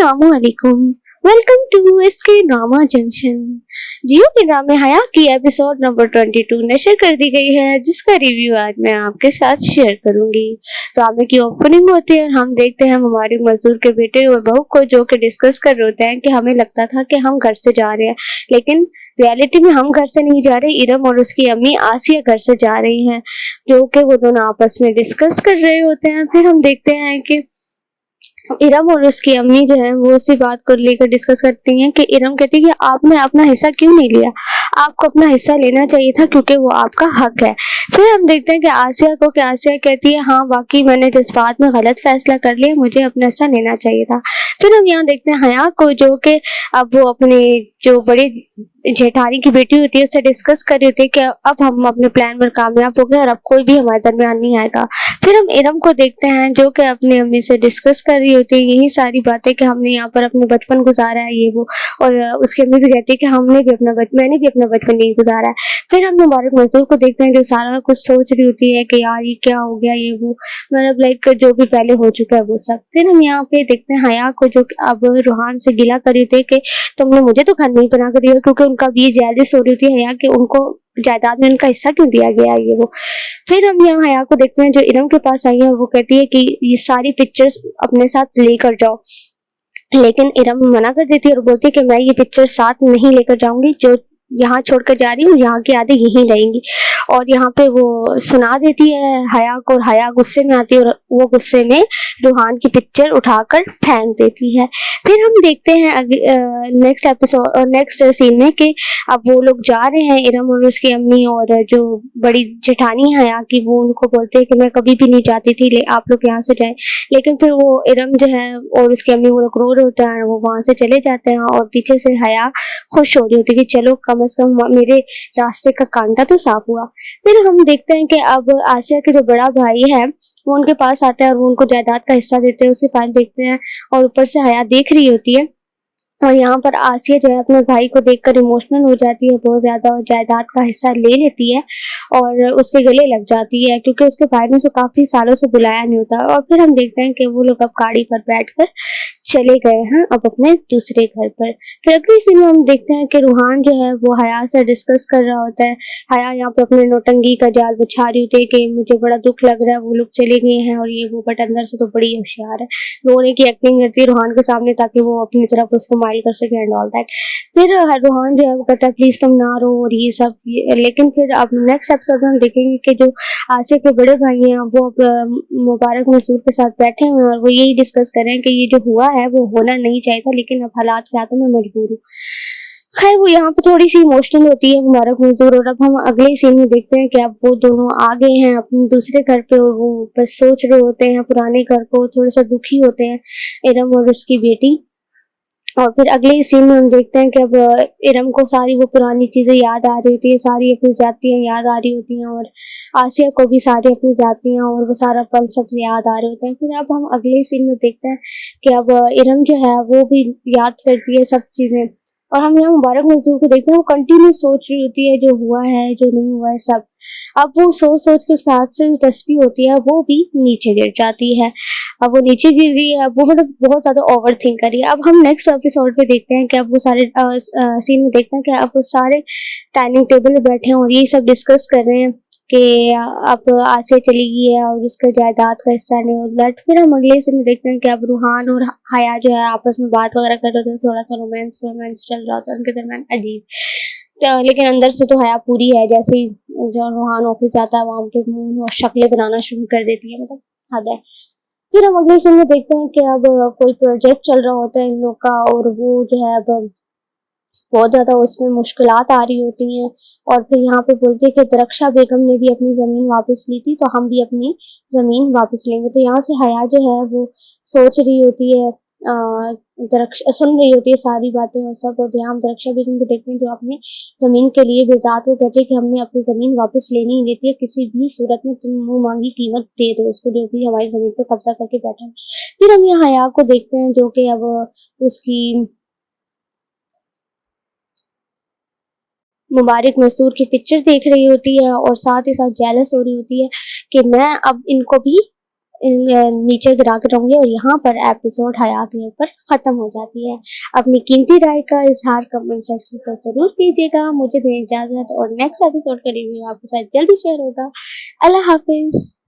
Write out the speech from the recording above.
अस्सलामुअलैकुम। Welcome to SK drama junction. Geo के ड्रामे हया की एपिसोड नंबर 22 नशर कर दी गई है, जिसका रिव्यू आज मैं आपके साथ शेयर करूंगी। ड्रामे की ओपनिंग होती है और हम देखते हैं मुबारक मजदूर के बेटे और बहू को, जो कि डिस्कस कर रहे होते हैं कि हमें लगता था कि हम घर से जा रहे हैं, लेकिन रियलिटी में हम घर से नहीं जा रहे। इरम और उसकी अम्मी आसिया घर से जा रही हैं, जो कि वो दोनों आपस में डिस्कस कर रहे होते हैं। फिर हम देखते हैं कि इरम और उसकी अम्मी जो है वो उसी बात को लेकर डिस्कस करती हैं कि इरम कहती है कि आपने अपना हिस्सा क्यों नहीं लिया, आपको अपना हिस्सा लेना चाहिए था क्योंकि वो आपका हक है। फिर हम देखते हैं कि आसिया कहती है हाँ वाकई मैंने जज्बात में गलत फैसला कर लिया, मुझे अपना हिस्सा लेना चाहिए था। फिर हम यहाँ देखते हैं हया को, जो कि अब वो अपने जो बड़े जेठानी की बेटी होती है उससे डिस्कस कर रही होती है कि अब हम अपने प्लान पर कामयाब हो गए और अब कोई भी हमारे दरमियान नहीं आएगा। फिर हम इरम को देखते हैं जो कि अपनी अम्मी से डिस्कस कर रही होती है यही सारी बातें कि हमने यहाँ पर अपने बचपन गुजारा है ये वो, और उसकी अम्मी भी कहती है कि मैंने भी अपना बचपन नहीं गुजारा है। फिर हम मुबारक मजदूर को देखते हैं जो सारा कुछ सोच रही होती है कि यार ये क्या हो गया ये वो, मतलब लाइक जो भी पहले हो चुका है वो सब। फिर हम यहाँ पे देखते हैं हया को, जो अब रूहान से गिला कर रही थी कि तुमने मुझे तो घर नहीं बना कर दिया, क्योंकि उनका भी जेलस हो रही थी हया कि उनको जायदाद में उनका हिस्सा क्यों दिया गया ये वो। फिर हम यहाँ हया को देखते हैं जो इरम के पास आई है और वो कहती है कि ये सारी पिक्चर्स अपने साथ लेकर जाओ, लेकिन इरम मना कर देती है और बोलती है कि मैं ये पिक्चर साथ नहीं लेकर जाऊंगी, जो यहाँ छोड़कर जा रही हूँ यहाँ की आदि यहीं रहेंगी। और यहाँ पे वो सुना देती है हया को और हया गुस्से में आती है और वो गुस्से में रूहान की पिक्चर उठाकर फेंक देती है। फिर हम देखते हैं नेक्स्ट एपिसोड और नेक्स्ट सीन में कि अब वो लोग जा रहे हैं, इरम और उसकी अम्मी और जो बड़ी जेठानी है हया की, वो उनको बोलते हैं कि मैं कभी भी नहीं चाहती थी आप लोग यहाँ से जाएं, लेकिन फिर वो इरम जो है और उसकी अम्मी वो लोग रो रहे होते हैं, वो वहाँ से चले जाते हैं और पीछे से हया खुश हो रही होती है कि चलो कम से कम मेरे रास्ते का कांटा तो साफ हुआ। फिर हम देखते हैं कि अब आसिया के जो बड़ा भाई है वो उनके पास आता है और वो उनको जायदाद का हिस्सा देते हैं, उसके पास देखते हैं और ऊपर से हया देख रही होती है। और यहाँ पर आसिया जो है अपने भाई को देखकर इमोशनल हो जाती है बहुत ज्यादा और जायदाद का हिस्सा ले लेती है और उसके गले लग जाती है, क्योंकि उसके भाई ने उसे काफी सालों से बुलाया नहीं होता। और फिर हम देखते हैं कि वो लोग अब गाड़ी पर बैठकर चले गए हैं अब अपने दूसरे घर पर। फिर अगली सीन में हम देखते हैं कि रूहान जो है वो हया से डिस्कस कर रहा होता है। हया यहाँ पर अपने नौटंकी का जाल बिछा रही होती है कि मुझे बड़ा दुख लग रहा है, वो लोग चले गए हैं और ये वो, बट अंदर से तो बड़ी होशियार है, रोने की एक्टिंग करती है रूहान के सामने ताकि वो अपनी तरफ उसको माइल कर सके एंड ऑल दैट। फिर रूहान जो है वो कहता है प्लीज तुम ना रो और ये सब लेकिन फिर अब नेक्स्ट एपिसोड में हम देखेंगे कि जो आसिया के बड़े भाई हैं वो अब मुबारक मजदूर के साथ बैठे हुए हैं और वो यही डिस्कस कर रहे हैं कि ये जो हुआ है वो होना नहीं चाहिए था, लेकिन अब हालात के हाथों में मजबूर हूँ। खैर वो यहाँ पे थोड़ी सी इमोशनल होती है मुबारक मजदूर, और अब हम अगले सीन में देखते हैं कि अब वो दोनों आ गए हैं अपने दूसरे घर पे और वो बस सोच रहे होते हैं पुराने घर को, थोड़ा सा दुखी होते हैं इरम और उसकी बेटी। और फिर अगले सीन में हम देखते हैं कि अब इरम को सारी वो पुरानी चीजें याद आ रही होती है, सारी अपनी जातियां याद आ रही होती हैं और आसिया को भी सारी अपनी जातियां और वो सारा पल सब याद आ रहे होते हैं। फिर अब हम अगले सीन में देखते हैं कि अब इरम जो है वो भी याद करती है सब चीजें, और हम यहाँ मुबारक मजदूर को देखते हैं वो कंटिन्यू सोच रही होती है जो हुआ है जो नहीं हुआ है सब। अब वो सोच सोच के उसके हाथ से जो तस्वीर होती है वो भी नीचे गिर जाती है। अब वो नीचे गिर गई है, अब वो मतलब बहुत ज्यादा ओवर थिंक कर रही है। अब हम नेक्स्ट एपिसोड पे देखते हैं कि अब वो सारे सीन में देखते हैं कि अब वो सारे डाइनिंग टेबल पे बैठे हैं और ये सब डिस्कस कर रहे हैं कि अब आसिया चली गई है और उसका जायदाद का हिस्सा नहीं और लट। फिर हम अगले सीन में देखते हैं कि अब रूहान और हया जो है आपस में बात वगैरह कर रहे थे, थोड़ा सा रोमांस चल रहा था उनके दरमियान अजीब, तो लेकिन अंदर से तो हया पूरी है। जैसे ही जो रूहान ऑफिस जाता है वहां पे मुंह और शक्लें बनाना शुरू कर देती है, मतलब हद है। फिर हम अगले सीन में देखते हैं कि अब कोई प्रोजेक्ट चल रहा होता है इन लोग का और वो जो है अब बहुत ज्यादा उसमें मुश्किलात आ रही होती हैं। और फिर यहाँ पे बोलती है कि दरक्षा बेगम ने भी अपनी जमीन वापस ली थी तो हम भी अपनी जमीन वापस लेंगे। तो यहाँ से हया जो है वो सोच रही होती है, दरक्षा सुन रही होती है सारी बातें और सब, और यहाँ हम दरक्षा बेगम को देखते हैं जो अपनी जमीन के लिए बेजात वो कहते हैं कि हमने अपनी जमीन वापस लेनी ही लेती है, किसी भी सूरत में तुम मुंह मांगी कीमत दे दो उसको जो भी हमारी जमीन पर कब्जा करके बैठा है। फिर हम यहाँ हया को देखते हैं जो कि अब उसकी मुबारक मजदूर की पिक्चर देख रही होती है और साथ ही साथ जेलस हो रही होती है कि मैं अब इनको भी नीचे गिरा के रहूंगी और यहाँ पर एपिसोड हया के ऊपर खत्म हो जाती है। अपनी कीमती राय का इजहार कमेंट सेक्शन पर जरूर कीजिएगा। मुझे दें इजाजत और नेक्स्ट एपिसोड का रिव्यू आपके साथ जल्दी शेयर होगा। अल्लाह हाफिज।